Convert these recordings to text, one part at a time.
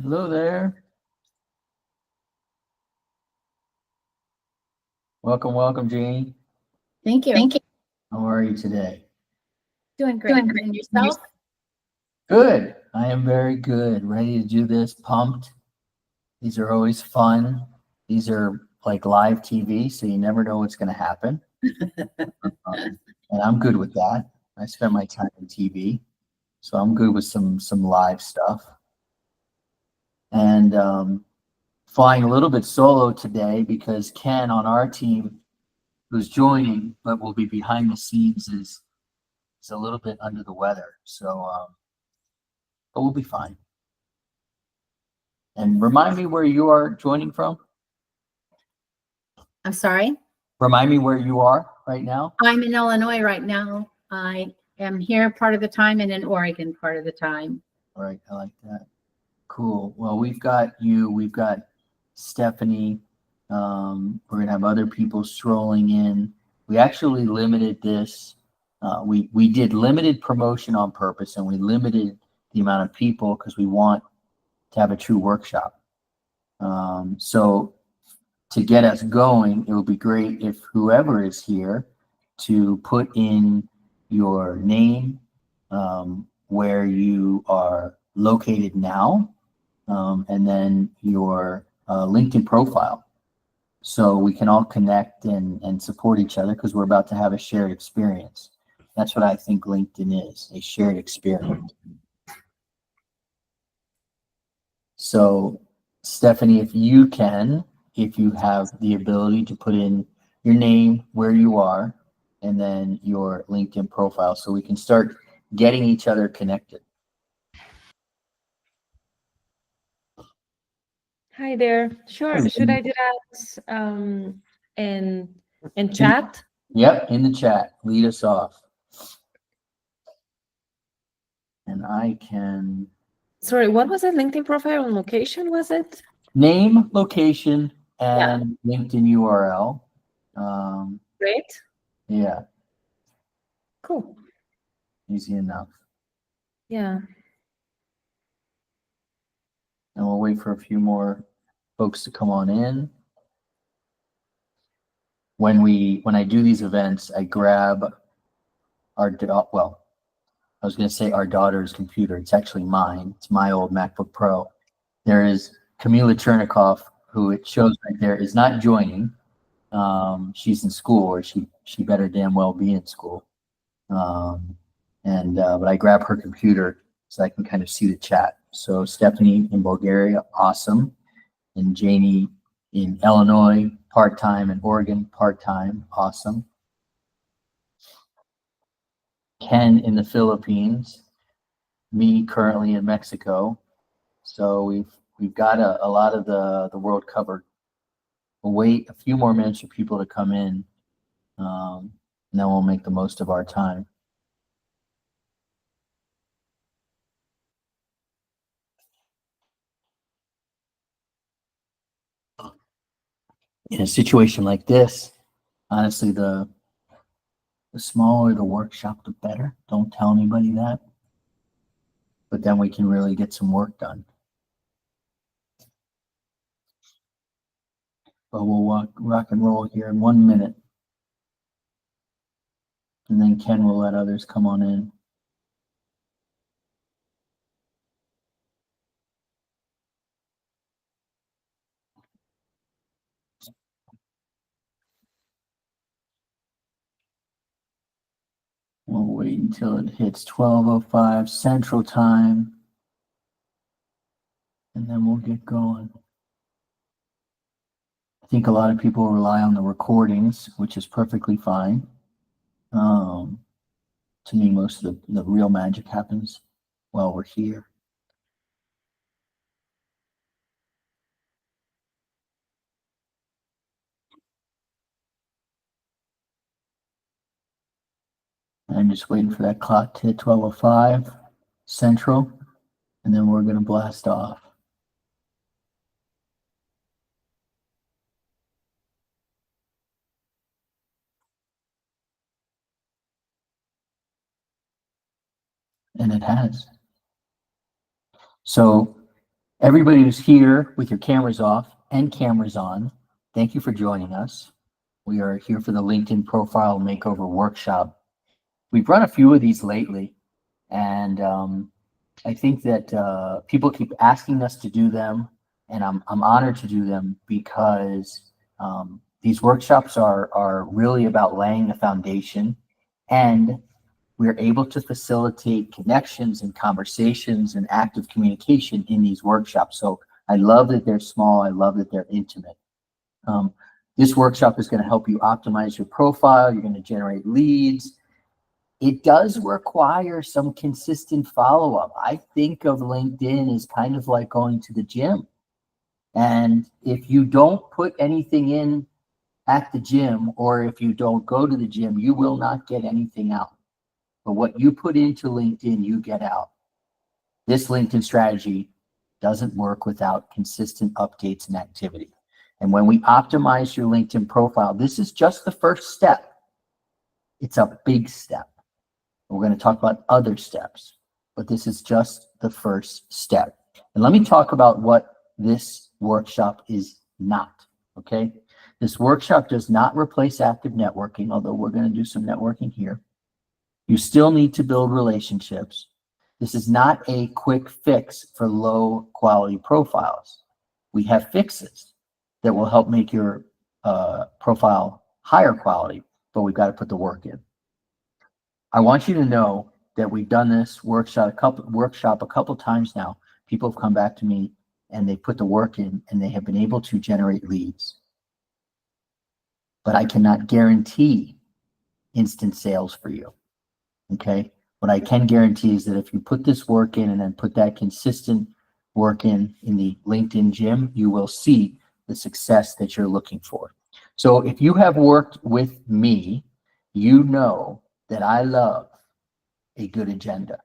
Hello there. Welcome, Janie. Thank you. Thank you. How are you today? Doing great. And yourself? Good. I am very good. Ready to do this. Pumped. These are always fun. These are like live TV, so you never know what's going to happen. And I'm good with that. I spend my time in TV, so I'm good with some live stuff. And flying a little bit solo today because Ken on our team, who's joining but will be behind the scenes, is a little bit under the weather. So, but we'll be fine. And remind me where you are joining from. I'm sorry? Remind me where you are right now. I'm in Illinois right now. I am here part of the time and in Oregon part of the time. All right, I like that. Cool. Well, we've got you. We've got Stephanie. We're gonna have other people strolling in. We actually limited this. We did limited promotion on purpose, and we limited the amount of people because we want to have a true workshop. So to get us going, it would be great if whoever is here to put in your name, where you are located now, and then your LinkedIn profile. So we can all connect and support each other because we're about to have a shared experience. That's what I think LinkedIn is, a shared experience. So Stephanie, if you have the ability to put in your name, where you are, and then your LinkedIn profile so we can start getting each other connected. Hi there. Sure. Should I do that in chat? Yep, in the chat. Lead us off. And I can... Sorry, what was it? LinkedIn profile and location, was it? Name, location, and LinkedIn URL. Great. Yeah. Cool. Easy enough. Yeah. And we'll wait for a few more folks to come on in. When I do these events, I grab our daughter's computer. It's actually mine. It's my old MacBook Pro. There is Camila Chernikoff, who it shows right there is not joining. She's in school, or she better damn well be in school. But I grab her computer so I can kind of see the chat. So Stephanie in Bulgaria, awesome. And Janie in Illinois, part-time, and Oregon, part-time, awesome. Ken in the Philippines, me currently in Mexico. So we've got a lot of the world covered. We'll wait a few more minutes for people to come in, and then we'll make the most of our time. In a situation like this, honestly, the smaller the workshop, the better. Don't tell anybody that. But then we can really get some work done. But we'll rock and roll here in 1 minute. And then Ken will let others come on in. We'll wait until it hits 12:05 Central Time, and then we'll get going. I think a lot of people rely on the recordings, which is perfectly fine. To me, most of the real magic happens while we're here. I'm just waiting for that clock to hit 12:05 Central, and then we're going to blast off. And it has. So Everybody who's here with your cameras off and cameras on, thank you for joining us. We are here for the LinkedIn Profile Makeover Workshop. We've run a few of these lately, and I think that people keep asking us to do them, and I'm honored to do them because these workshops are really about laying the foundation, and we're able to facilitate connections and conversations and active communication in these workshops. So I love that they're small. I love that they're intimate. This workshop is going to help you optimize your profile. You're going to generate leads. It does require some consistent follow-up. I think of LinkedIn as kind of like going to the gym. And if you don't put anything in at the gym, or if you don't go to the gym, you will not get anything out. But what you put into LinkedIn, you get out. This LinkedIn strategy doesn't work without consistent updates and activity. And when we optimize your LinkedIn profile, this is just the first step. It's a big step. We're going to talk about other steps, but this is just the first step. And let me talk about what this workshop is not, okay? This workshop does not replace active networking, although we're going to do some networking here. You still need to build relationships. This is not a quick fix for low quality profiles. We have fixes that will help make your profile higher quality, but we've got to put the work in. I want you to know that we've done this workshop a couple times now. People have come back to me and they put the work in and they have been able to generate leads. But I cannot guarantee instant sales for you. Okay, what I can guarantee is that if you put this work in and then put that consistent work in the LinkedIn gym, you will see the success that you're looking for. So if you have worked with me, you know that I love a good agenda.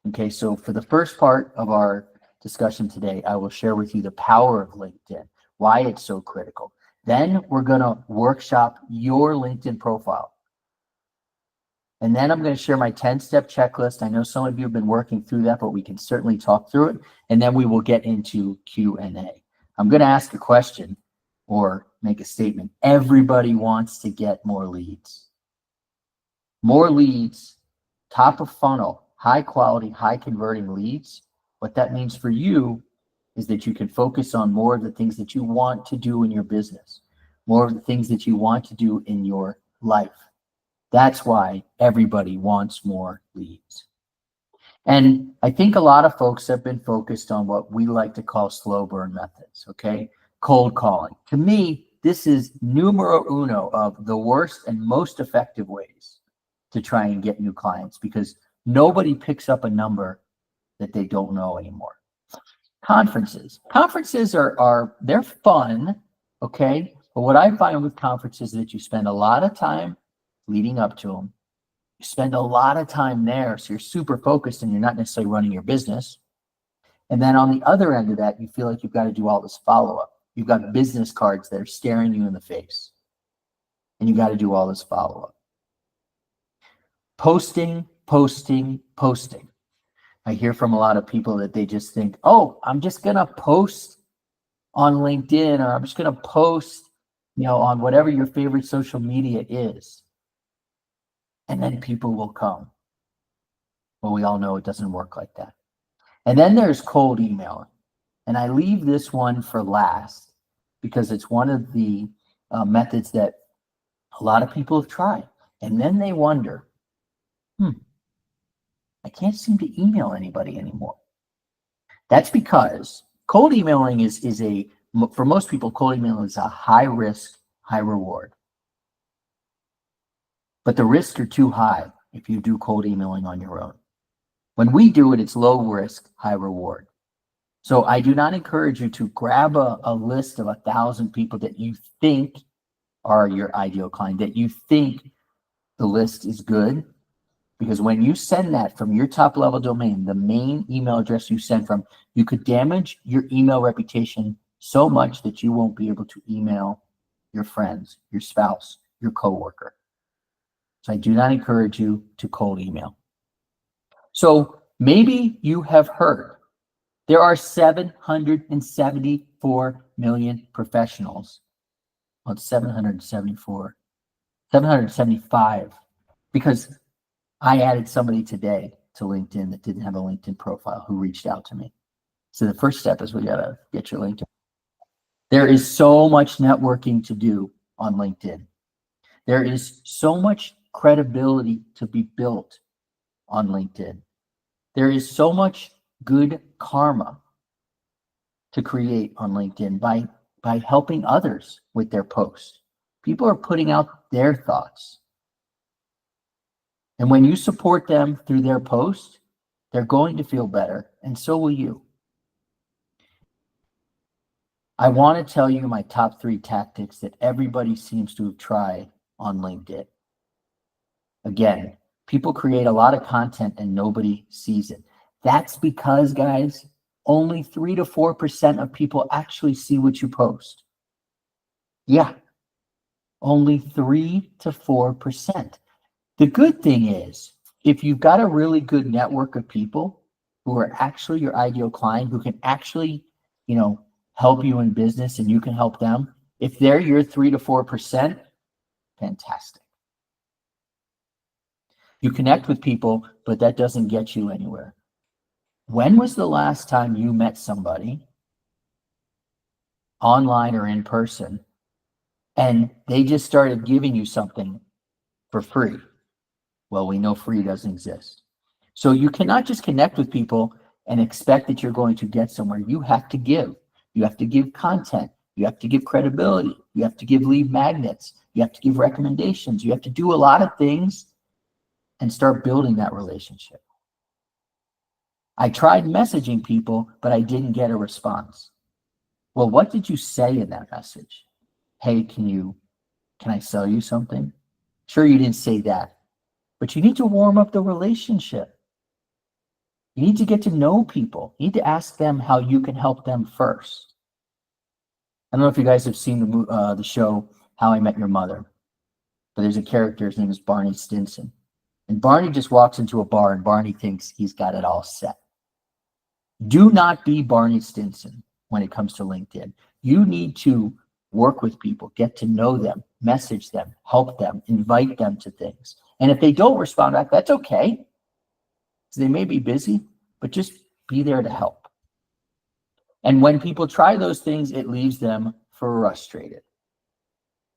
Okay, so for the first part of our discussion today, I will share with you the power of LinkedIn, why it's so critical. Then we're going to workshop your LinkedIn profile. And then I'm going to share my 10-step checklist. I know some of you have been working through that, but we can certainly talk through it. And then we will get into Q&A. I'm going to ask a question or make a statement. Everybody wants to get more leads. More leads, top of funnel, high quality, high converting leads. What that means for you is that you can focus on more of the things that you want to do in your business, more of the things that you want to do in your life. That's why everybody wants more leads. And I think a lot of folks have been focused on what we like to call slow burn methods, okay? Cold calling. To me, this is numero uno of the worst and most effective ways to try and get new clients, because nobody picks up a number that they don't know anymore. Conferences are they're fun, okay? But what I find with conferences is that you spend a lot of time leading up to them. You spend a lot of time there, so you're super focused and you're not necessarily running your business. And then on the other end of that, you feel like you've got to do all this follow-up. You've got business cards that are staring you in the face, and you got to do all this follow-up. Posting. I hear from a lot of people that they just think, oh, I'm just going to post on LinkedIn, or I'm just going to post, on whatever your favorite social media is. And then people will come. Well, we all know it doesn't work like that. And then there's cold emailing. And I leave this one for last because it's one of the methods that a lot of people have tried. And then they wonder, I can't seem to email anybody anymore. That's because cold emailing for most people, cold emailing is a high risk, high reward. But the risks are too high if you do cold emailing on your own. When we do it, it's low risk, high reward. So I do not encourage you to grab a list of 1,000 people that you think are your ideal client, that you think the list is good. Because when you send that from your top level domain, the main email address you send from, you could damage your email reputation so much that you won't be able to email your friends, your spouse, your coworker. So I do not encourage you to cold email. So maybe you have heard There are 774 million professionals. Well, it's 774, 775, because I added somebody today to LinkedIn that didn't have a LinkedIn profile who reached out to me. So the first step is we got to get your LinkedIn. There is so much networking to do on LinkedIn. There is so much credibility to be built on LinkedIn. There is so much good karma to create on LinkedIn by helping others with their posts. People are putting out their thoughts. And when you support them through their post, they're going to feel better, and so will you. I want to tell you my top 3 tactics that everybody seems to have tried on LinkedIn. Again, people create a lot of content and nobody sees it. That's because, guys, only 3 to 4% of people actually see what you post. Yeah, only 3 to 4%. The good thing is, if you've got a really good network of people who are actually your ideal client, who can actually, help you in business and you can help them, if they're your 3 to 4%, fantastic. You connect with people, but that doesn't get you anywhere. When was the last time you met somebody online or in person and they just started giving you something for free? Well, we know free doesn't exist. So you cannot just connect with people and expect that you're going to get somewhere. You have to give. You have to give content. You have to give credibility. You have to give lead magnets. You have to give recommendations. You have to do a lot of things and start building that relationship. I tried messaging people, but I didn't get a response. Well, what did you say in that message? Hey, can I sell you something? Sure, you didn't say that, but you need to warm up the relationship. You need to get to know people. You need to ask them how you can help them first. I don't know if you guys have seen the show How I Met Your Mother, but there's a character, his name is Barney Stinson. And Barney just walks into a bar and Barney thinks he's got it all set. Do not be Barney Stinson when it comes to LinkedIn. You need to work with people, get to know them, message them, help them, invite them to things. And if they don't respond back, that's okay. They may be busy, but just be there to help. And when people try those things, it leaves them frustrated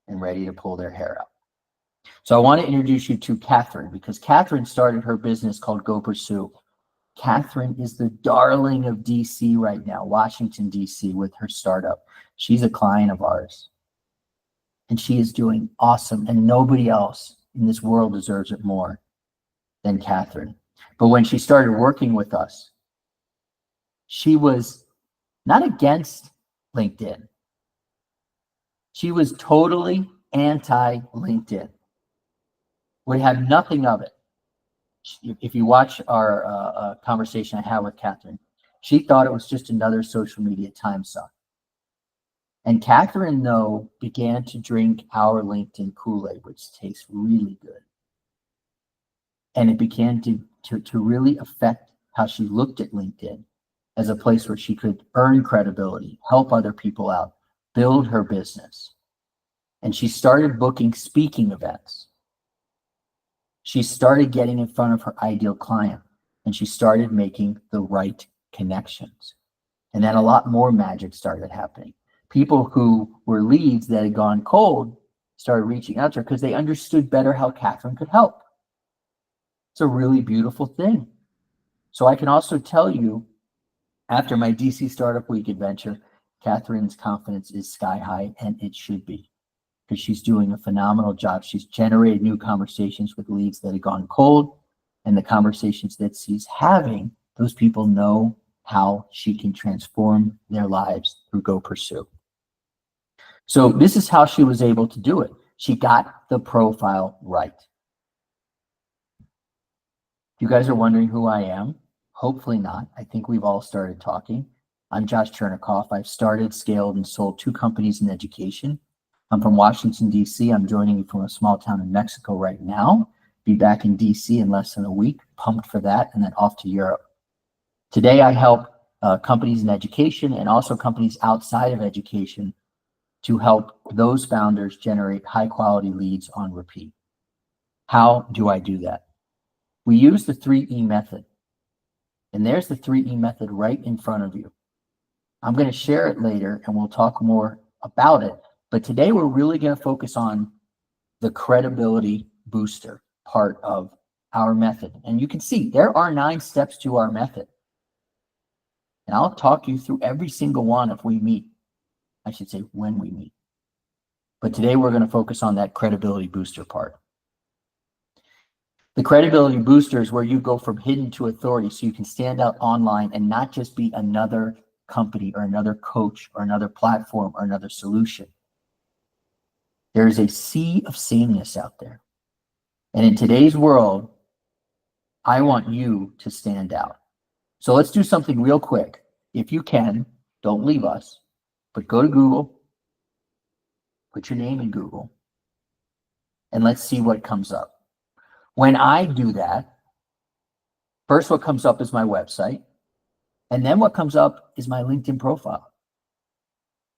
and ready to pull their hair out. So I want to introduce you to Catherine, because Catherine started her business called Go Pursue. Catherine is the darling of DC right now, Washington, DC, with her startup. She's a client of ours. And she is doing awesome. And nobody else in this world deserves it more than Catherine. But when she started working with us, she was not against LinkedIn. She was totally anti-LinkedIn. Would have nothing of it. If you watch our conversation I had with Catherine, she thought it was just another social media time suck. And Catherine, though, began to drink our LinkedIn Kool-Aid, which tastes really good. And it began to really affect how she looked at LinkedIn as a place where she could earn credibility, help other people out, build her business. And she started booking speaking events. She started getting in front of her ideal client, and she started making the right connections. And then a lot more magic started happening. People who were leads that had gone cold started reaching out to her because they understood better how Catherine could help. It's a really beautiful thing. So I can also tell you, after my DC Startup Week adventure, Catherine's confidence is sky high, and it should be, because she's doing a phenomenal job. She's generated new conversations with leads that have gone cold, and the conversations that she's having, those people know how she can transform their lives through Go Pursue. So this is how she was able to do it. She got the profile right. If you guys are wondering who I am, hopefully not. I think we've all started talking. I'm Josh Chernikoff. I've started, scaled, and sold 2 companies in education. I'm from Washington, D.C. I'm joining you from a small town in Mexico right now. Be back in D.C. in less than a week. Pumped for that, and then off to Europe. Today, I help companies in education and also companies outside of education to help those founders generate high quality leads on repeat. How do I do that? We use the 3E method. And there's the 3E method right in front of you. I'm going to share it later and we'll talk more about it. But today we're really going to focus on the credibility booster part of our method. And you can see there are 9 steps to our method. And I'll talk you through every single one if we meet. I should say when we meet. But today we're going to focus on that credibility booster part. The credibility booster is where you go from hidden to authority so you can stand out online and not just be another company or another coach or another platform or another solution. There is a sea of sameness out there. And in today's world, I want you to stand out. So let's do something real quick. If you can, don't leave us, but go to Google, put your name in Google, and let's see what comes up. When I do that, first what comes up is my website, and then what comes up is my LinkedIn profile.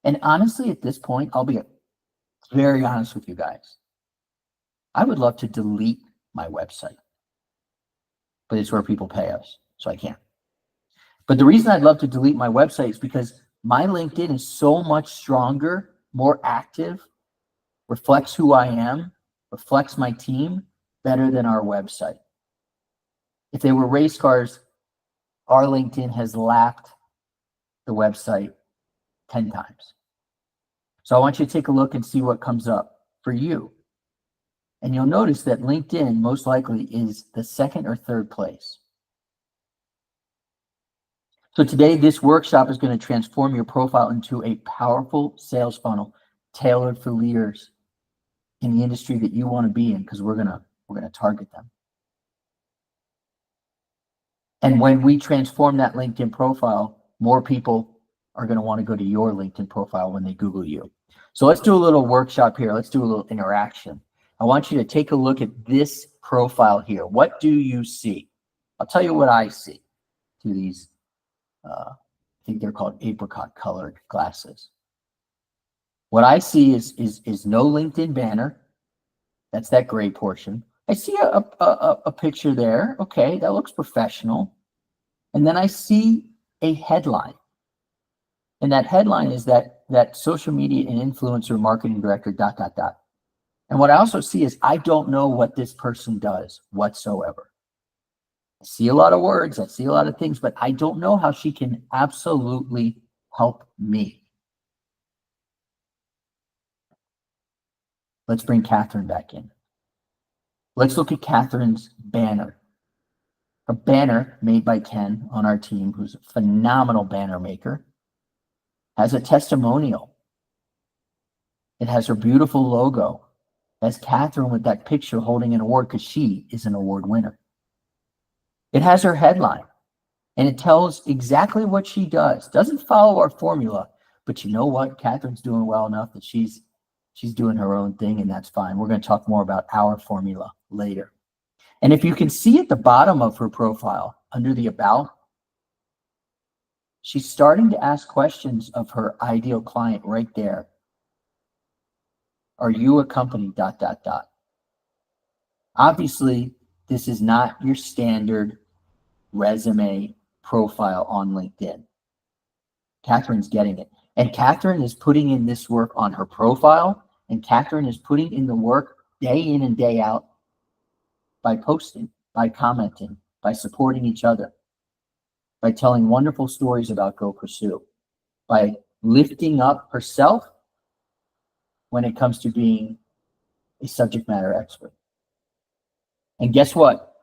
And honestly, at this point, I'll be very honest with you guys. I would love to delete my website, but it's where people pay us, so I can't. But the reason I'd love to delete my website is because my LinkedIn is so much stronger, more active, reflects who I am, reflects my team better than our website. If they were race cars, our LinkedIn has lapped the website 10 times. So I want you to take a look and see what comes up for you. And you'll notice that LinkedIn most likely is the 2nd or 3rd place. So today, this workshop is going to transform your profile into a powerful sales funnel tailored for leaders in the industry that you want to be in, because we're going to target them. And when we transform that LinkedIn profile, more people are going to want to go to your LinkedIn profile when they Google you. So let's do a little workshop here. Let's do a little interaction. I want you to take a look at this profile here. What do you see? I'll tell you what I see through these, I think they're called apricot colored glasses. What I see is no LinkedIn banner. That's that gray portion. I see a picture there. Okay, that looks professional. And then I see a headline. And that headline is that social media and influencer marketing director, ... And what I also see is I don't know what this person does whatsoever. I see a lot of words, I see a lot of things, but I don't know how she can absolutely help me. Let's bring Catherine back in. Let's look at Catherine's banner. A banner made by Ken on our team, who's a phenomenal banner maker, has a testimonial. It has her beautiful logo. It has Catherine with that picture holding an award because she is an award winner. It has her headline, and it tells exactly what she does. Doesn't follow our formula, but you know what? Catherine's doing well enough that she's doing her own thing, and that's fine. We're going to talk more about our formula later. And if you can see at the bottom of her profile, under the About, she's starting to ask questions of her ideal client right there. Are you a company ... Obviously, this is not your standard resume profile on LinkedIn. Catherine's getting it. And Catherine is putting in this work on her profile, and Catherine is putting in the work day in and day out by posting, by commenting, by supporting each other, by telling wonderful stories about Go Pursue, by lifting up herself when it comes to being a subject matter expert. And guess what?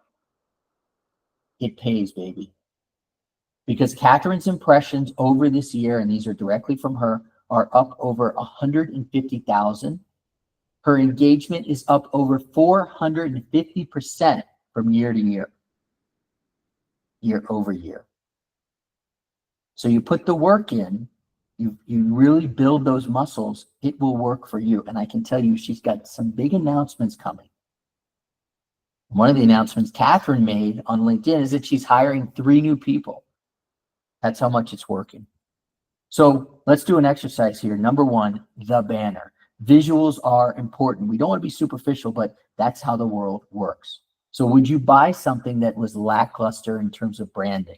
It pays, baby. Because Catherine's impressions over this year, and these are directly from her, are up over 150,000. Her engagement is up over 450% from year to year, year over year. So you put the work in, you really build those muscles, it will work for you. And I can tell you, she's got some big announcements coming. One of the announcements Catherine made on LinkedIn is that she's hiring 3 new people. That's how much it's working. So let's do an exercise here. Number one, the banner. Visuals are important. We don't want to be superficial, but that's how the world works. So would you buy something that was lackluster in terms of branding?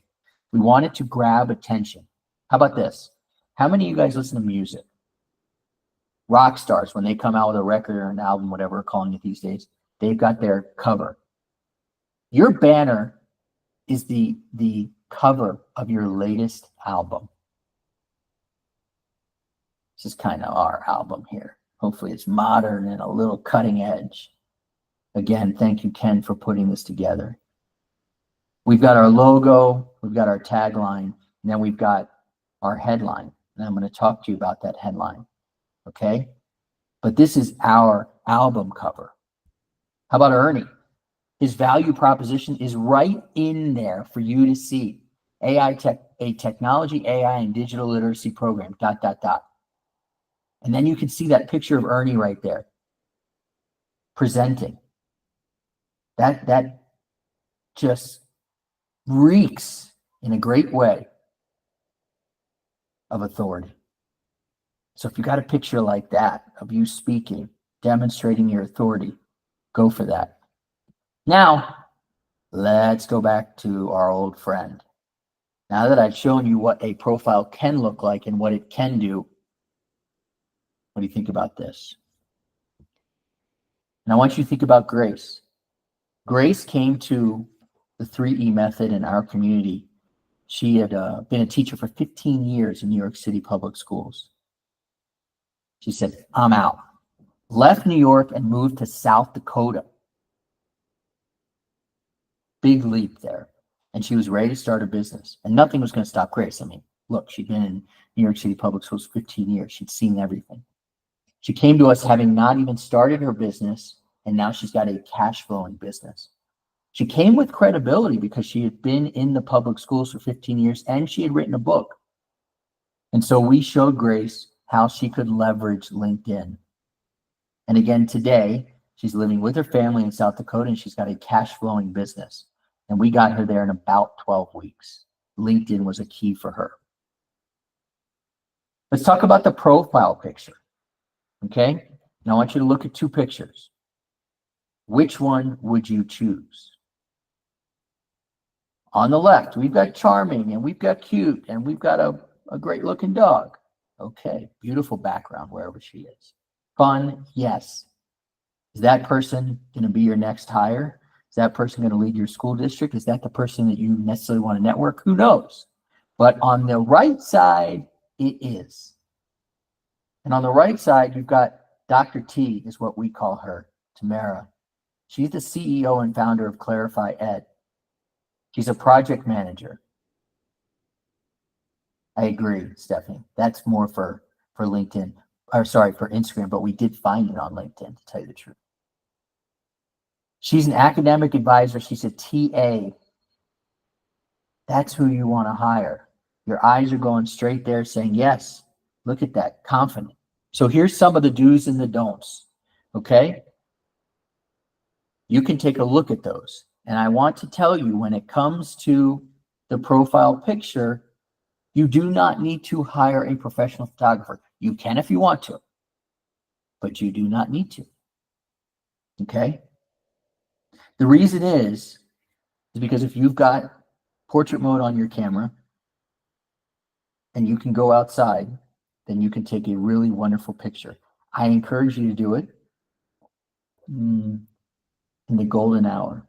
We want it to grab attention. How about this? How many of you guys listen to music? Rock stars, when they come out with a record or an album, whatever we're calling it these days, they've got their cover. Your banner is the cover of your latest album. This is kind of our album here. Hopefully it's modern and a little cutting edge. Again, thank you, Ken, for putting this together. We've got our logo, we've got our tagline, and then we've got our headline. And I'm going to talk to you about that headline. Okay? But this is our album cover. How about Ernie? His value proposition is right in there for you to see. A technology, AI, and digital literacy program, ... And then you can see that picture of Ernie right there, presenting. That just reeks in a great way of authority. So if you got a picture like that of you speaking, demonstrating your authority, go for that. Now, let's go back to our old friend. Now that I've shown you what a profile can look like and what it can do, what do you think about this? And I want you to think about Grace. Grace came to the 3E method in our community. She had been a teacher for 15 years in New York City public schools. She said, I'm out. Left New York and moved to South Dakota. Big leap there. And she was ready to start a business. And nothing was going to stop Grace. I mean, look, she'd been in New York City public schools 15 years. She'd seen everything. She came to us having not even started her business, and now she's got a cash flowing business. She came with credibility because she had been in the public schools for 15 years and she had written a book. And so we showed Grace how she could leverage LinkedIn. And again, today, she's living with her family in South Dakota and she's got a cash flowing business. And we got her there in about 12 weeks. LinkedIn was a key for her. Let's talk about the profile picture. Okay? Now I want you to look at two pictures. Which one would you choose? On the left, we've got charming and we've got cute and we've got a great looking dog. Okay, beautiful background wherever she is. Fun, yes. Is that person going to be your next hire? Is that person going to lead your school district? Is that the person that you necessarily want to network? Who knows? But on the right side, it is. And on the right side, you've got Dr. T, is what we call her, Tamara. She's the CEO and founder of Clarify Ed. She's a project manager. I agree, Stephanie. That's more for LinkedIn, or sorry, for Instagram, but we did find it on LinkedIn, to tell you the truth. She's an academic advisor. She's a TA. That's who you want to hire. Your eyes are going straight there saying, yes, look at that, confident. So here's some of the do's and the don'ts, okay? You can take a look at those. And I want to tell you, when it comes to the profile picture, you do not need to hire a professional photographer. You can if you want to, but you do not need to, okay? The reason is because if you've got portrait mode on your camera and you can go outside, then you can take a really wonderful picture. I encourage you to do it in the golden hour,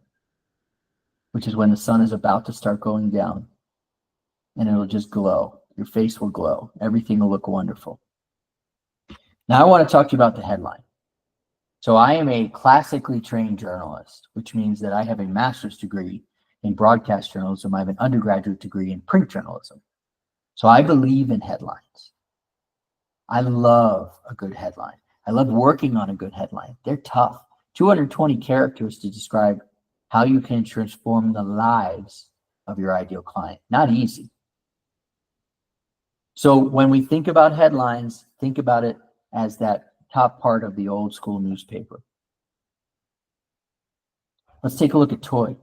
which is when the sun is about to start going down, and it'll just glow. Your face will glow. Everything will look wonderful. Now I want to talk to you about the headline. So I am a classically trained journalist, which means that I have a master's degree in broadcast journalism. I have an undergraduate degree in print journalism. So I believe in headlines. I love a good headline. I love working on a good headline. They're tough. 220 characters to describe how you can transform the lives of your ideal client. Not easy. So when we think about headlines, think about it as that top part of the old school newspaper. Let's take a look at Toy.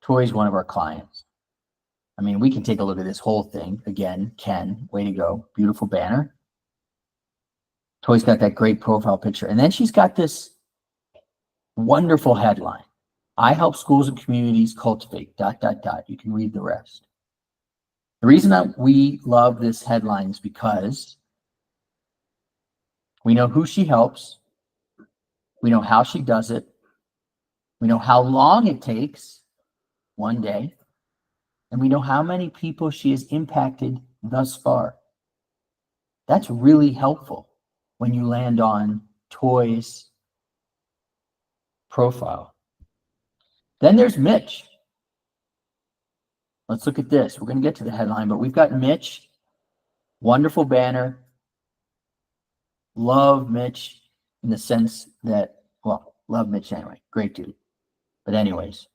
Toy is one of our clients. I mean, we can take a look at this whole thing. Again, Ken, way to go. Beautiful banner. Toy's got that great profile picture. And then she's got this wonderful headline. I help schools and communities cultivate, ... You can read the rest. The reason that we love this headline is because we know who she helps. We know how she does it. We know how long it takes, one day. And we know how many people she has impacted thus far. That's really helpful when you land on Toy's profile. Then there's Mitch. Let's look at this. We're going to get to the headline, but we've got Mitch. Wonderful banner. Love Mitch in the sense that, well, love Mitch anyway. Great dude. But anyways,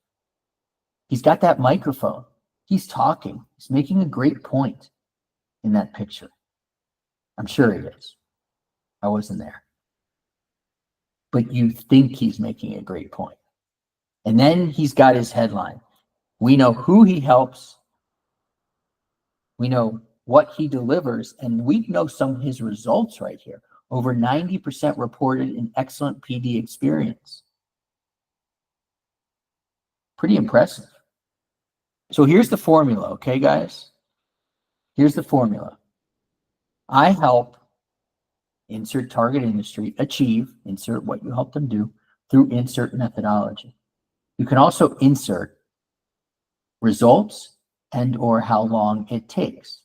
he's got that microphone. He's talking. He's making a great point in that picture. I'm sure he is. I wasn't there. But you think he's making a great point. And then he's got his headline. We know who he helps. We know what he delivers. And we know some of his results right here. Over 90% reported an excellent PD experience. Pretty impressive. So here's the formula, okay, guys? Here's the formula. I help insert target industry achieve, insert what you help them do, through insert methodology. You can also insert results and or how long it takes.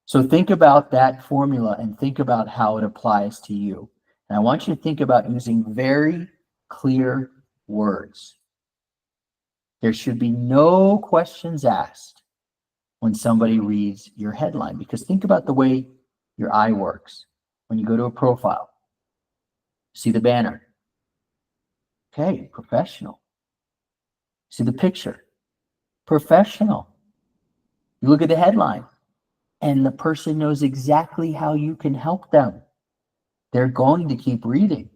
So think about that formula and think about how it applies to you. And I want you to think about using very clear words. There should be no questions asked when somebody reads your headline, because think about the way your eye works. When you go to a profile, see the banner. Okay, professional. See the picture. Professional. You look at the headline, and the person knows exactly how you can help them. They're going to keep reading.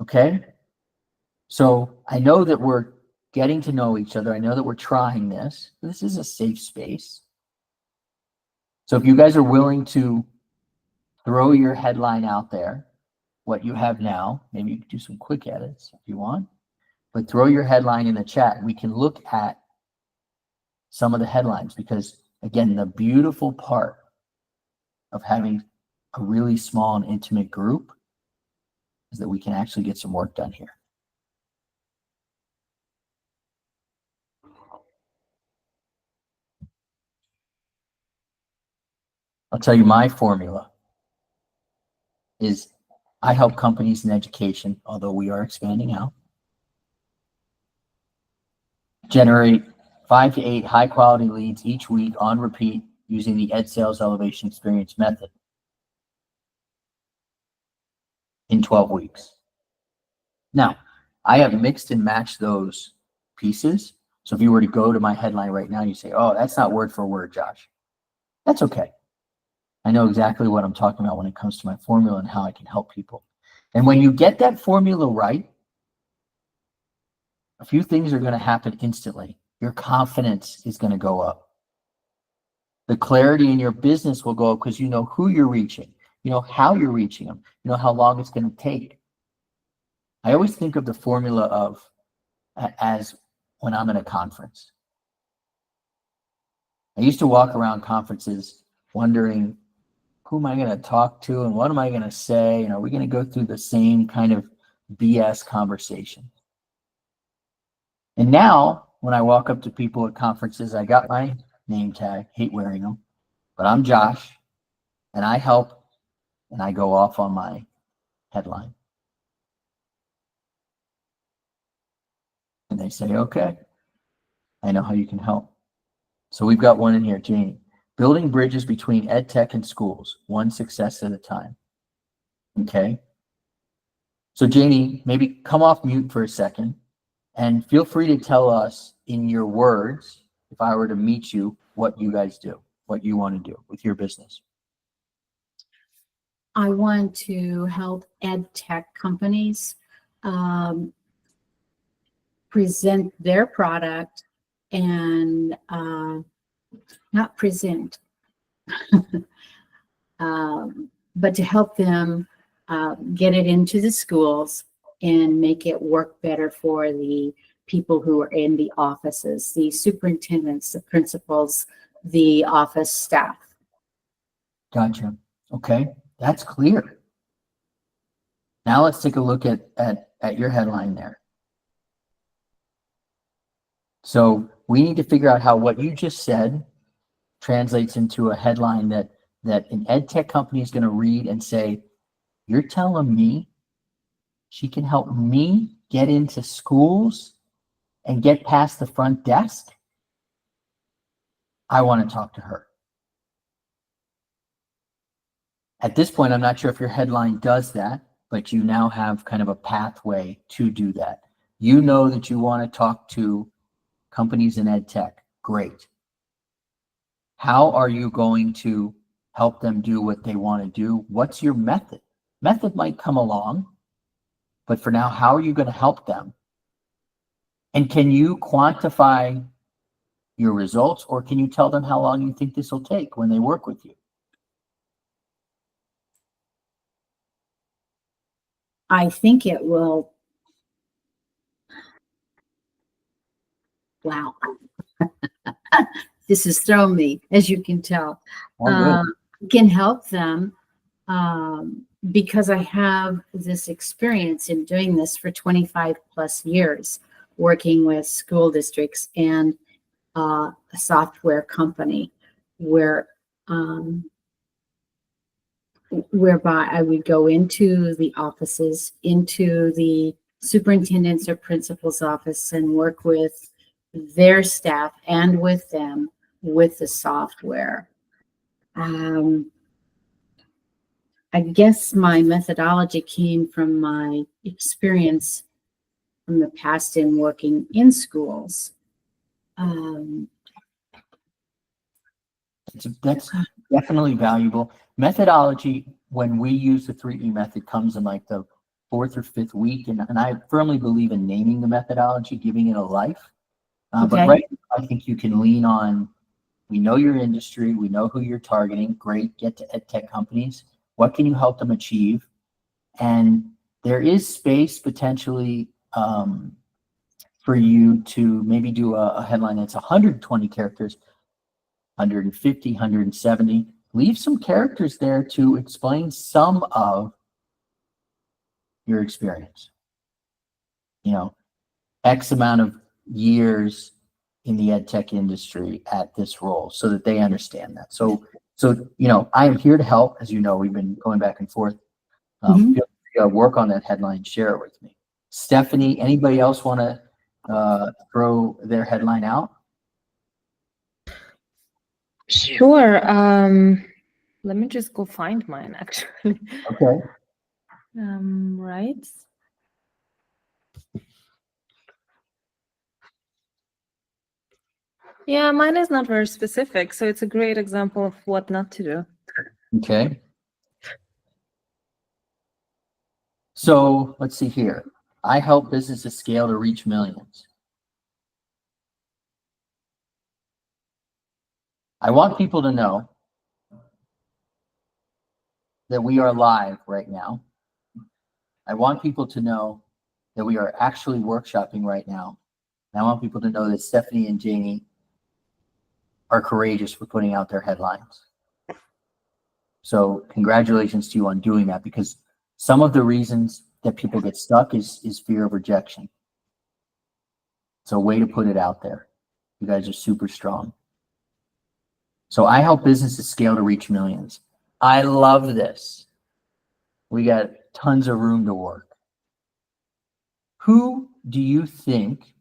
Okay? So I know that we're getting to know each other. I know that we're trying this. This is a safe space. So if you guys are willing to throw your headline out there, what you have now, maybe you can do some quick edits if you want, but throw your headline in the chat. We can look at some of the headlines because, again, the beautiful part of having a really small and intimate group is that we can actually get some work done here. I'll tell you my formula is I help companies in education, although we are expanding out, generate 5 to 8 high quality leads each week on repeat using the Ed Sales Elevation Experience method in 12 weeks. Now, I have mixed and matched those pieces. So if you were to go to my headline right now, you say, oh, that's not word for word, Josh. That's okay. I know exactly what I'm talking about when it comes to my formula and how I can help people. And when you get that formula right, a few things are going to happen instantly. Your confidence is going to go up. The clarity in your business will go up because you know who you're reaching. You know how you're reaching them. You know how long it's going to take. I always think of the formula of as when I'm in a conference. I used to walk around conferences wondering, who am I going to talk to and what am I going to say? And are we going to go through the same kind of BS conversation? And now, when I walk up to people at conferences, I got my name tag, hate wearing them, but I'm Josh, and I help, and I go off on my headline. And they say, okay, I know how you can help. So we've got one in here, Janie. Building bridges between ed tech and schools, one success at a time. Okay. So Janie, maybe come off mute for a second and feel free to tell us in your words, if I were to meet you, what you guys do, what you want to do with your business. I want to help ed tech companies present their product and not present, but to help them get it into the schools and make it work better for the people who are in the offices, the superintendents, the principals, the office staff. Gotcha. Okay, that's clear. Now let's take a look at your headline there. So we need to figure out how what you just said translates into a headline that an ed tech company is going to read and say, you're telling me she can help me get into schools and get past the front desk? I want to talk to her. At this point, I'm not sure if your headline does that, but you now have kind of a pathway to do that. You know that you want to talk to companies in ed tech. Great. How are you going to help them do what they want to do? What's your method? Method might come along, but for now, how are you going to help them? And can you quantify your results, or can you tell them how long you think this will take when they work with you? I think it will. Wow. This has thrown me, as you can tell. Can help them because I have this experience in doing this for 25 plus years, working with school districts and a software company where whereby I would go into the offices, into the superintendent's or principal's office, and work with their staff and with them with the software. I guess my methodology came from my experience from the past in working in schools. That's definitely valuable. Methodology, when we use the 3E method, comes in like the 4th or 5th week. And I firmly believe in naming the methodology, giving it a life. But right now, I think you can lean on, we know your industry, we know who you're targeting. Great, get to ed tech companies. What can you help them achieve? And there is space potentially for you to maybe do a headline that's 120 characters, 150, 170. Leave some characters there to explain some of your experience. You know, X amount of years in the ed tech industry at this role, so that they understand that. So you know, I am here to help. As you know, we've been going back and forth. Feel free to work on that headline, share it with me. Stephanie, anybody else want to throw their headline out? Sure. Let me just go find mine, actually. Okay. Right. Yeah, mine is not very specific, so it's a great example of what not to do. Okay. So let's see here. I help businesses scale to reach millions. I want people to know that we are live right now. I want people to know that we are actually workshopping right now. And I want people to know that Stephanie and Janie are courageous for putting out their headlines. So congratulations to you on doing that, because some of the reasons that people get stuck is fear of rejection. It's a way to put it out there. You guys are super strong. So I help businesses scale to reach millions. I love this. We got tons of room to work. Who do you think,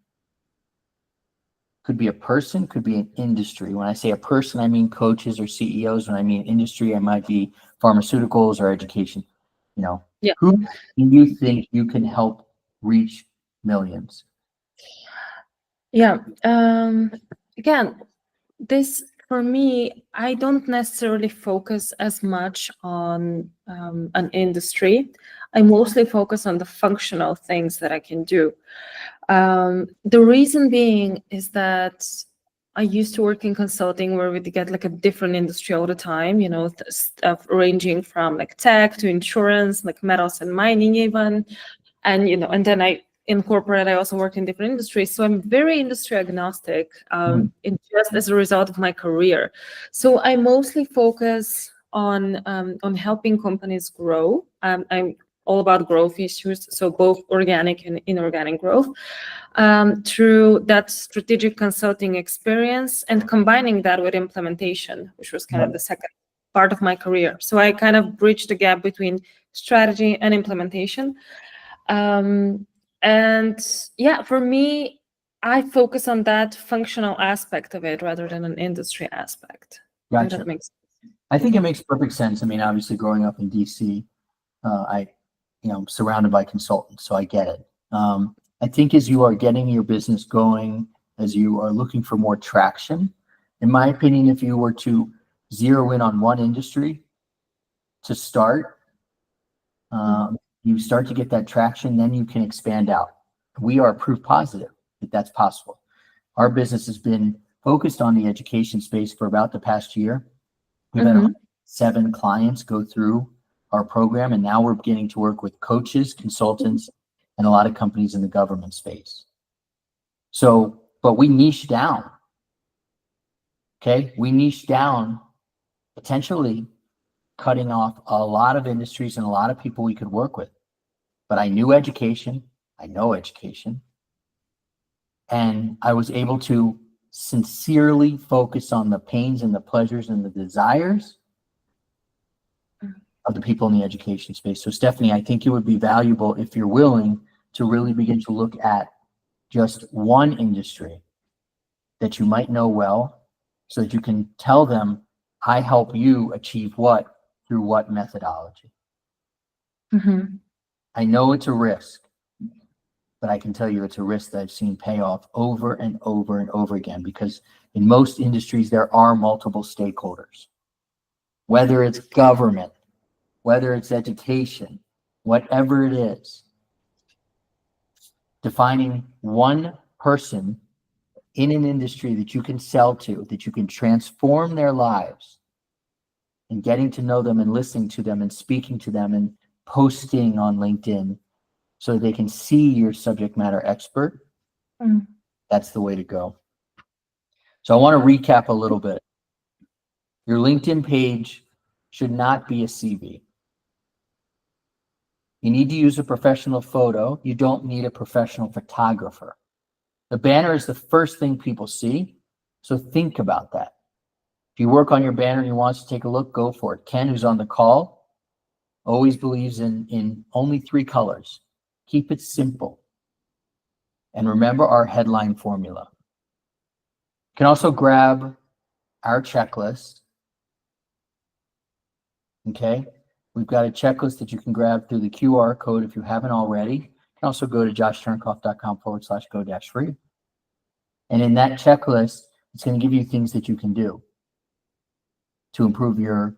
could be a person, could be an industry? When I say a person, I mean coaches or CEOs. When I mean industry, I might be pharmaceuticals or education. You know, yeah. Who do you think you can help reach millions? Yeah. Again, this, for me, I don't necessarily focus as much on an industry. I mostly focus on the functional things that I can do. The reason being is that I used to work in consulting where we'd get like a different industry all the time, stuff ranging from like tech to insurance, like metals and mining even. And, and then in corporate, I also worked in different industries. So I'm very industry agnostic, just as a result of my career. So I mostly focus on helping companies grow. I'm all about growth issues, so both organic and inorganic growth, through that strategic consulting experience and combining that with implementation, which was kind of the second part of my career. So I kind of bridged the gap between strategy and implementation. And yeah, for me, I focus on that functional aspect of it rather than an industry aspect. Gotcha. That makes sense. I think it makes perfect sense. I mean, obviously growing up in DC, I'm surrounded by consultants, so I get it. I think as you are getting your business going, as you are looking for more traction, in my opinion, if you were to zero in on one industry to start, you start to get that traction, then you can expand out. We are proof positive that that's possible. Our business has been focused on the education space for about the past year. We've had 7 clients go through our program, and now we're beginning to work with coaches, consultants, and a lot of companies in the government space. So, but we niche down. Okay, we niche down, potentially cutting off a lot of industries and a lot of people we could work with. But I knew education, I know education, and I was able to sincerely focus on the pains and the pleasures and the desires of the people in the education space. So Stephanie, I think it would be valuable if you're willing to really begin to look at just one industry that you might know well, so that you can tell them, I help you achieve what through what methodology. I know it's a risk, but I can tell you it's a risk that I've seen pay off over and over and over again, because in most industries, there are multiple stakeholders, whether it's government, whether it's education, whatever it is. Defining one person in an industry that you can sell to, that you can transform their lives, and getting to know them and listening to them and speaking to them and posting on LinkedIn so they can see your subject matter expert, that's the way to go. So I want to recap a little bit. Your LinkedIn page should not be a CV. You need to use a professional photo. You don't need a professional photographer. The banner is the first thing people see, so think about that. If you work on your banner and you want us to take a look, go for it. Ken, who's on the call, always believes in only 3 colors. Keep it simple. And remember our headline formula. You can also grab our checklist. Okay? We've got a checklist that you can grab through the QR code if you haven't already. You can also go to joshturnkoff.com/go-free. And in that checklist, it's going to give you things that you can do to improve your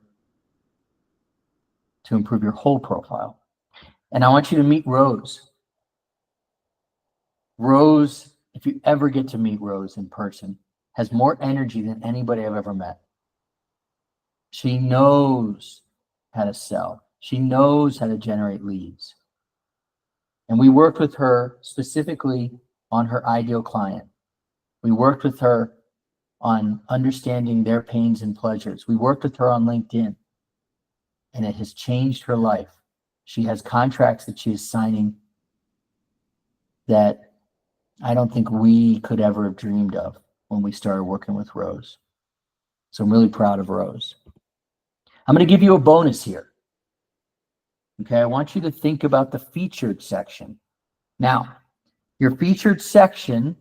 whole profile. And I want you to meet Rose. Rose, if you ever get to meet Rose in person, has more energy than anybody I've ever met. She knows how to sell. She knows how to generate leads. And we worked with her specifically on her ideal client. We worked with her on understanding their pains and pleasures. We worked with her on LinkedIn, and it has changed her life. She has contracts that she is signing that I don't think we could ever have dreamed of when we started working with Rose. So I'm really proud of Rose. I'm going to give you a bonus here. Okay, I want you to think about the featured section. Now, your featured section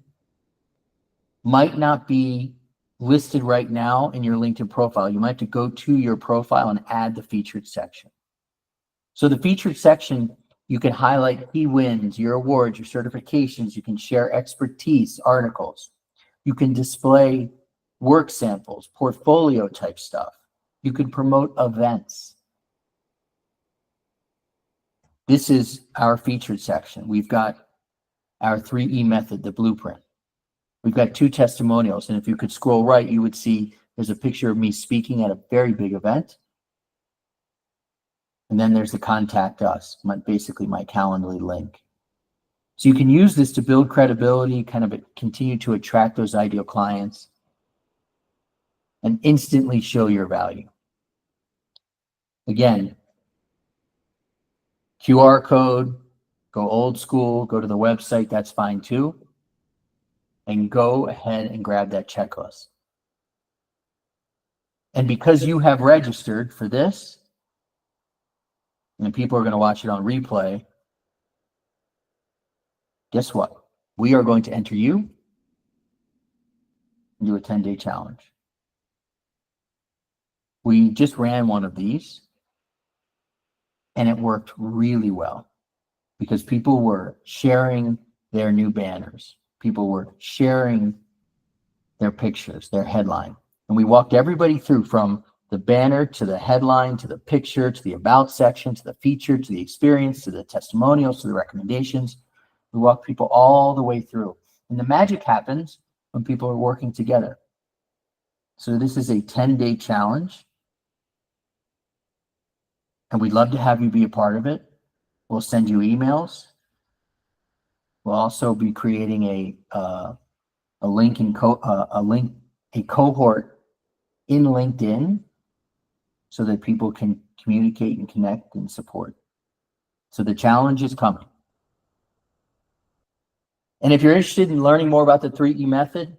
might not be listed right now in your LinkedIn profile. You might have to go to your profile and add the featured section. So the featured section, you can highlight key wins, your awards, your certifications. You can share expertise, articles. You can display work samples, portfolio type stuff. You can promote events. This is our featured section. We've got our 3E method, the blueprint. We've got 2 testimonials, and if you could scroll right, you would see there's a picture of me speaking at a very big event. And then there's the contact us, basically my Calendly link. So you can use this to build credibility, kind of continue to attract those ideal clients, and instantly show your value. Again, QR code, go old school, go to the website, that's fine too. And go ahead and grab that checklist. And because you have registered for this, and people are going to watch it on replay, guess what? We are going to enter you and do a 10-day challenge. We just ran one of these, and it worked really well because people were sharing their new banners. People were sharing their pictures, their headline. And we walked everybody through from the banner to the headline, to the picture, to the about section, to the feature, to the experience, to the testimonials, to the recommendations. We walked people all the way through. And the magic happens when people are working together. So this is a 10-day challenge. And we'd love to have you be a part of it. We'll send you emails. We'll also be creating a cohort in LinkedIn so that people can communicate and connect and support. So the challenge is coming. And if you're interested in learning more about the 3E method,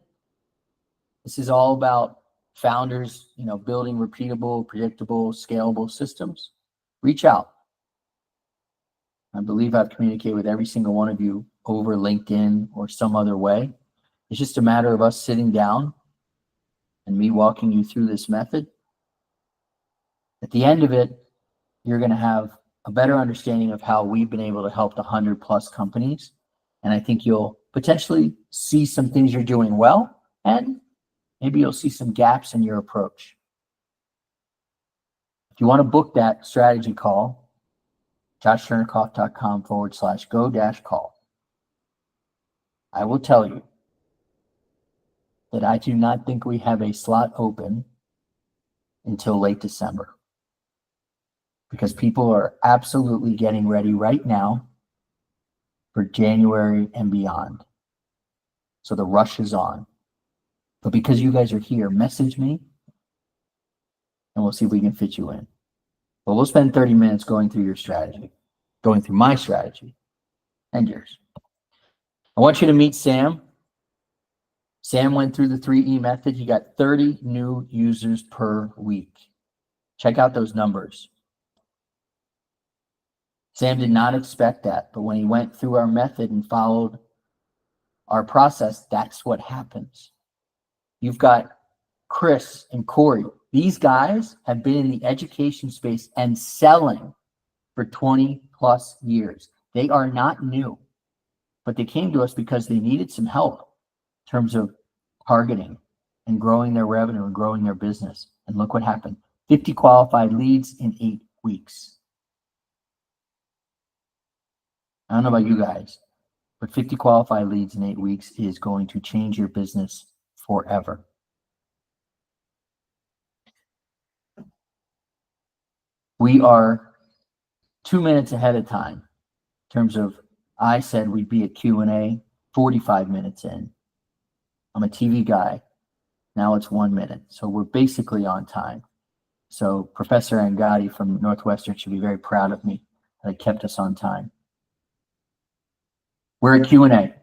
this is all about founders, building repeatable, predictable, scalable systems. Reach out. I believe I've communicated with every single one of you over LinkedIn or some other way. It's just a matter of us sitting down and me walking you through this method. At the end of it, you're going to have a better understanding of how we've been able to help the 100+ companies. And I think you'll potentially see some things you're doing well, and maybe you'll see some gaps in your approach. If you want to book that strategy call, joshchernicoff.com/go-call. I will tell you that I do not think we have a slot open until late December, because people are absolutely getting ready right now for January and beyond. So the rush is on. But because you guys are here, message me and we'll see if we can fit you in. But we'll spend 30 minutes going through your strategy, going through my strategy and yours. I want you to meet Sam. Sam went through the 3E method. He got 30 new users per week. Check out those numbers. Sam did not expect that, but when he went through our method and followed our process, that's what happens. You've got Chris and Corey. These guys have been in the education space and selling for 20+ years. They are not new, but they came to us because they needed some help in terms of targeting and growing their revenue and growing their business. And look what happened. 50 qualified leads in 8 weeks. I don't know about you guys, but 50 qualified leads in 8 weeks is going to change your business forever. We are 2 minutes ahead of time in terms of, I said we'd be at Q&A 45 minutes in. I'm a TV guy. Now it's 1 minute. So we're basically on time. So Professor Angadi from Northwestern should be very proud of me that I kept us on time. We're at Q&A.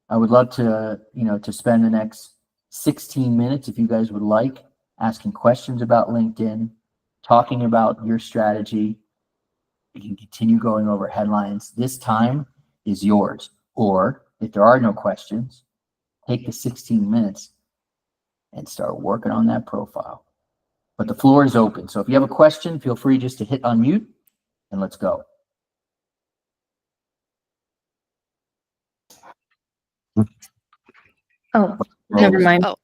I would love to, to spend the next 16 minutes, if you guys would like, asking questions about LinkedIn, talking about your strategy. We can continue going over headlines. This time is yours. Or if there are no questions, take the 16 minutes and start working on that profile. But the floor is open. So if you have a question, feel free just to hit unmute and let's go. Oh, never mind. Oh.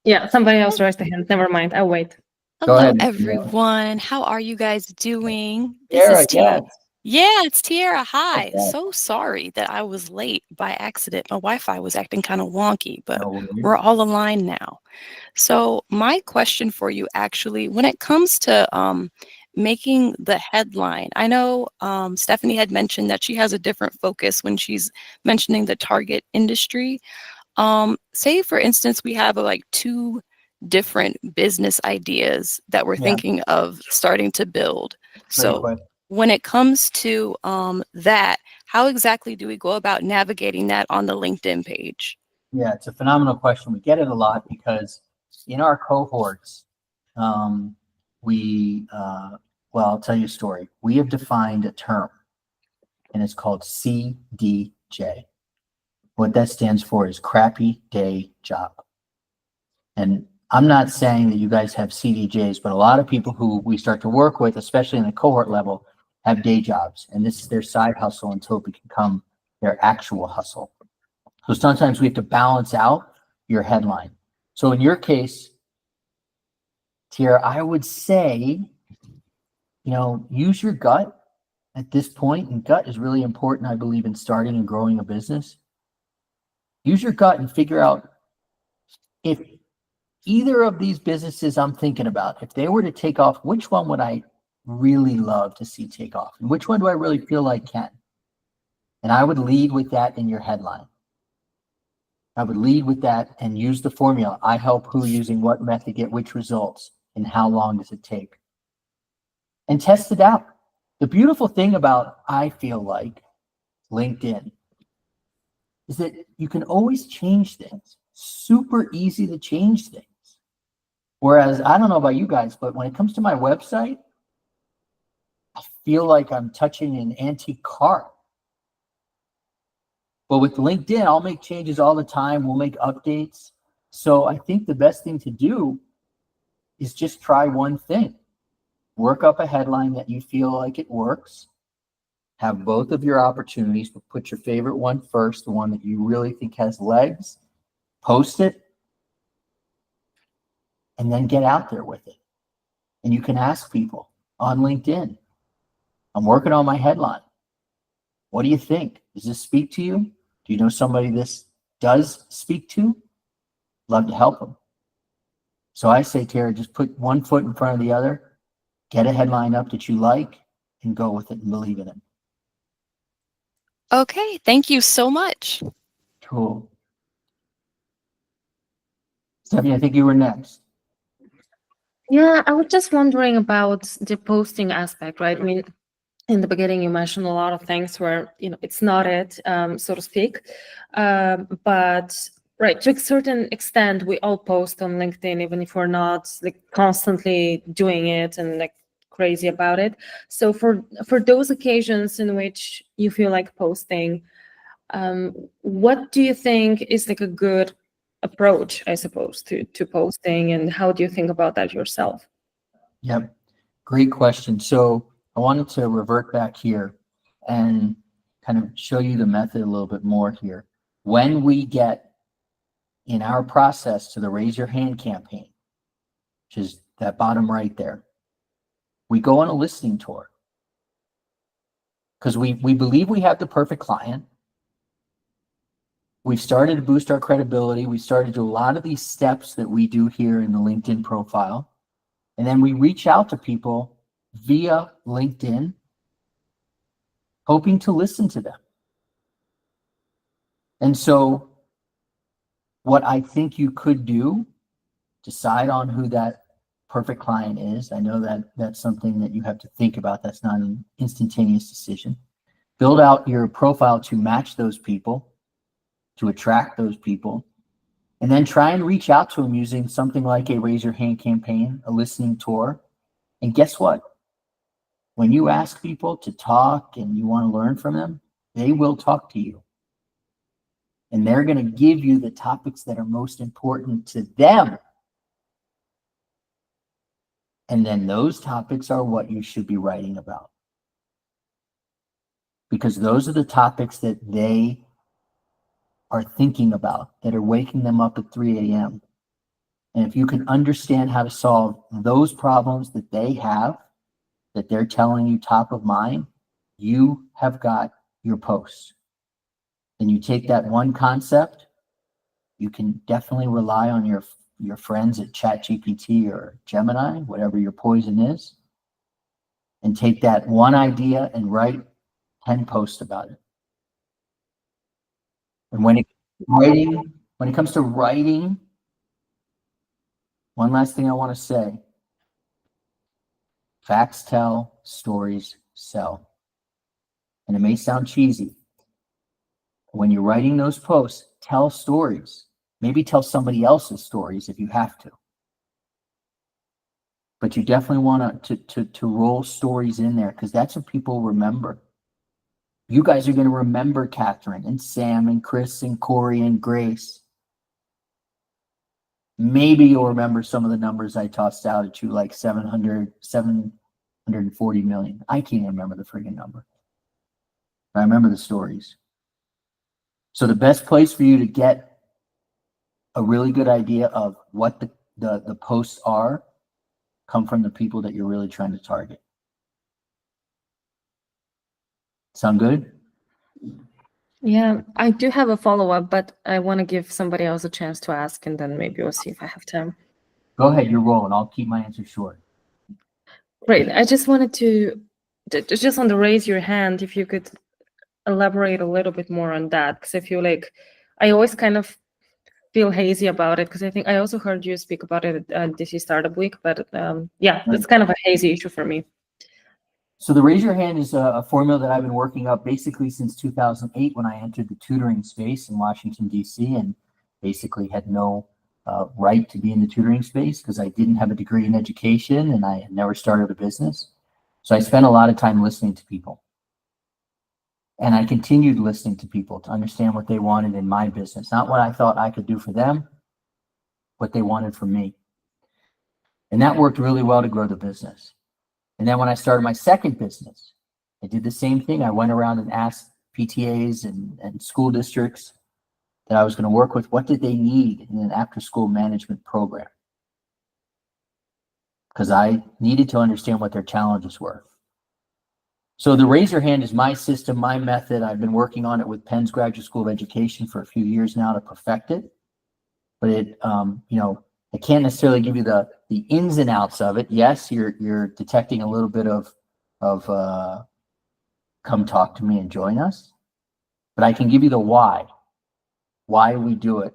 Yeah, somebody else raised a hand. Never mind. I'll wait. Go Hello, ahead. everyone. How are you guys doing? Sarah, This is Tina. yes. Yeah, it's Tiara. Hi. Okay. So sorry that I was late by accident. My Wi-Fi was acting kind of wonky, but No worries. we're all aligned now. So my question for you actually, when it comes to making the headline, I know Stephanie had mentioned that she has a different focus when she's mentioning the target industry. Say for instance, we have like two different business ideas that we're Yeah. thinking of starting to build. Great So question. when it comes to that, how exactly do we go about navigating that on the LinkedIn page? Yeah, it's a phenomenal question. We get it a lot because in our cohorts, well, I'll tell you a story. We have defined a term, and it's called CDJ. What that stands for is crappy day job. And I'm not saying that you guys have CDJs, but a lot of people who we start to work with, especially in the cohort level, have day jobs, and this is their side hustle until it can become their actual hustle. So sometimes we have to balance out your headline. So in your case, Tiara, I would say, use your gut at this point, and gut is really important, I believe, in starting and growing a business. Use your gut and figure out if either of these businesses I'm thinking about, if they were to take off, which one would I really love to see take off? And which one do I really feel like can? And I would lead with that in your headline. I would lead with that and use the formula. I help who using what method get which results and how long does it take? And test it out. The beautiful thing about, I feel like, LinkedIn is that you can always change things. Super easy to change things. Whereas, I don't know about you guys, but when it comes to my website, I feel like I'm touching an antique car. But with LinkedIn, I'll make changes all the time. We'll make updates. So I think the best thing to do is just try one thing. Work up a headline that you feel like it works. Have both of your opportunities, but put your favorite one first, the one that you really think has legs. Post it. And then get out there with it. And you can ask people on LinkedIn, I'm working on my headline. What do you think? Does this speak to you? Do you know somebody this does speak to? Love to help them. So I say, Tara, just put one foot in front of the other, get a headline up that you like, and go with it and believe in it. Okay, thank you so much. Cool. Stephanie, I think you were next. Yeah, I was just wondering about the posting aspect, right? I mean, in the beginning, you mentioned a lot of things where, it's not it, so to speak. But right, to a certain extent, we all post on LinkedIn, even if we're not like constantly doing it and like crazy about it. So for those occasions in which you feel like posting, what do you think is like a good approach, I suppose, to posting, and how do you think about that yourself? Yep. Great question. So I wanted to revert back here and kind of show you the method a little bit more here. When we get in our process to the Raise Your Hand campaign, which is that bottom right there, we go on a listening tour because we believe we have the perfect client. We've started to boost our credibility. We started to do a lot of these steps that we do here in the LinkedIn profile. And then we reach out to people via LinkedIn, hoping to listen to them. And so what I think you could do, decide on who that perfect client is. I know that that's something that you have to think about. That's not an instantaneous decision. Build out your profile to match those people, to attract those people, and then try and reach out to them using something like a Raise Your Hand campaign, a listening tour. And guess what? When you ask people to talk and you want to learn from them, they will talk to you. And they're going to give you the topics that are most important to them. And then those topics are what you should be writing about. Because those are the topics that they are thinking about, that are waking them up at 3 a.m. And if you can understand how to solve those problems that they have, that they're telling you top of mind, you have got your posts. Then you take that one concept, you can definitely rely on your friends at ChatGPT or Gemini, whatever your poison is, and take that one idea and write 10 posts about it. And when it comes to writing, one last thing I want to say: facts tell, stories sell. And it may sound cheesy. When you're writing those posts, tell stories. Maybe tell somebody else's stories if you have to. But you definitely want to roll stories in there, because that's what people remember. You guys are going to remember Catherine and Sam and Chris and Corey and Grace. Maybe you'll remember some of the numbers I tossed out at you, like 740 million. I can't remember the friggin' number. But I remember the stories. So the best place for you to get a really good idea of what the posts are come from the people that you're really trying to target. Sound good? Yeah, I do have a follow-up, but I want to give somebody else a chance to ask, and then maybe we'll see if I have time. Go ahead, you're rolling. I'll keep my answer short. Great. I just wanted to, just on the raise your hand, if you could elaborate a little bit more on that, because I feel like I always kind of feel hazy about it, because I think I also heard you speak about it at DC Startup Week, but yeah, it's kind of a hazy issue for me. So the raise your hand is a formula that I've been working up basically since 2008, when I entered the tutoring space in Washington, D.C., and basically had no right to be in the tutoring space because I didn't have a degree in education and I had never started a business. So I spent a lot of time listening to people. And I continued listening to people to understand what they wanted in my business, not what I thought I could do for them, what they wanted from me. And that worked really well to grow the business. And then when I started my second business, I did the same thing. I went around and asked PTAs and school districts that I was going to work with, what did they need in an after-school management program? Because I needed to understand what their challenges were. So the raise your hand is my system, my method. I've been working on it with Penn's Graduate School of Education for a few years now to perfect it. But it, I can't necessarily give you the ins and outs of it. Yes, you're detecting a little bit of come talk to me and join us, but I can give you the why we do it.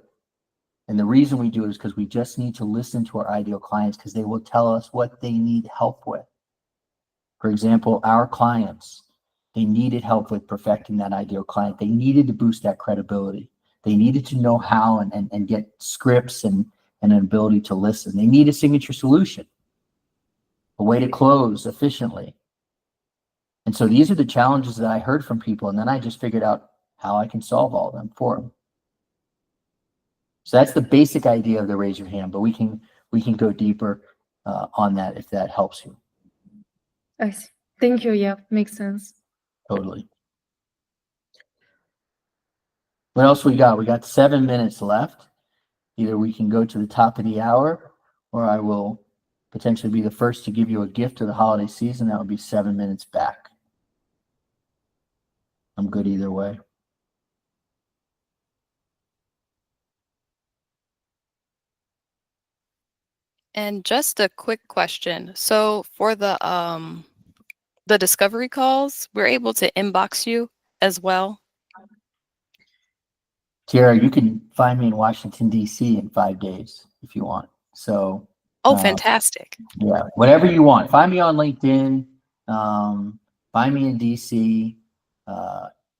And the reason we do it is because we just need to listen to our ideal clients, because they will tell us what they need help with. For example, our clients, they needed help with perfecting that ideal client. They needed to boost that credibility. They needed to know how and get scripts and an ability to listen. They need a signature solution, a way to close efficiently. And so these are the challenges that I heard from people, and then I just figured out how I can solve all of them for them. So that's the basic idea of the raise your hand, but we can go deeper on that if that helps you. I see. Thank you. Yeah, makes sense. Totally. What else we got? We got 7 minutes left. Either we can go to the top of the hour, or I will potentially be the first to give you a gift of the holiday season. That would be 7 minutes back. I'm good either way. And just a quick question. So for the discovery calls, we're able to inbox you as well. Tiara, you can find me in Washington, D.C. in 5 days if you want. So. Oh, fantastic. Yeah, whatever you want. Find me on LinkedIn. Find me in DC.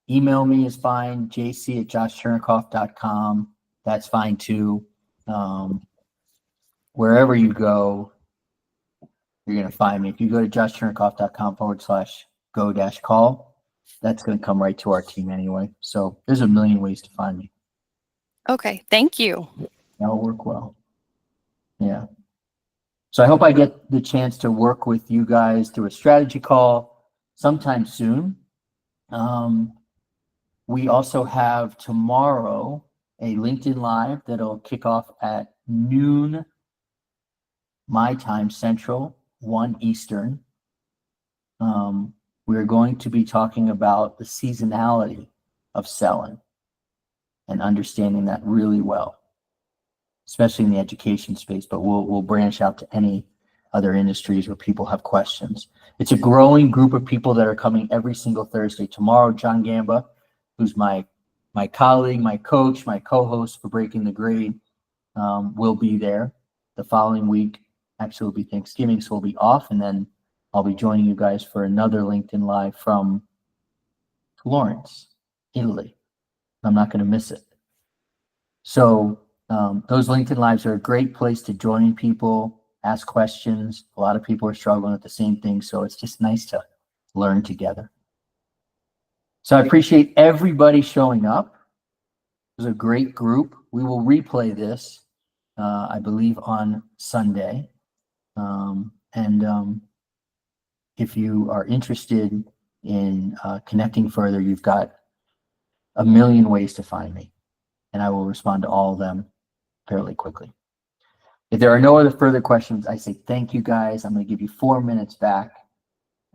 Email me is fine. jc@joshchernikoff.com. That's fine too. Wherever you go, you're going to find me. If you go to joshchernikoff.com/go-call, that's going to come right to our team anyway. So there's a million ways to find me. Okay, thank you. That'll work well. Yeah. So I hope I get the chance to work with you guys through a strategy call sometime soon. We also have tomorrow a LinkedIn Live that'll kick off at noon my time Central, 1 Eastern. we're going to be talking about the seasonality of selling and understanding that really well, especially in the education space, but we'll branch out to any other industries where people have questions. It's a growing group of people that are coming every single Thursday. Tomorrow, John Gamba, who's my colleague, my coach, my co-host for Breaking the Grade, will be there. The following week, actually, will be Thanksgiving, so we'll be off, and then I'll be joining you guys for another LinkedIn Live from Florence, Italy. I'm not going to miss it. So those LinkedIn Lives are a great place to join people, ask questions. A lot of people are struggling with the same thing, so it's just nice to learn together. So I appreciate everybody showing up. It was a great group. We will replay this, I believe, on Sunday. If you are interested in connecting further, you've got a million ways to find me, and I will respond to all of them fairly quickly. If there are no other further questions, I say thank you, guys. I'm going to give you 4 minutes back,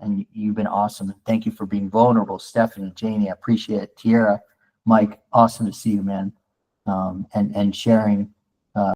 and you've been awesome. Thank you for being vulnerable, Stephanie, Janie. I appreciate it. Tiara, Mike, awesome to see you, man, and sharing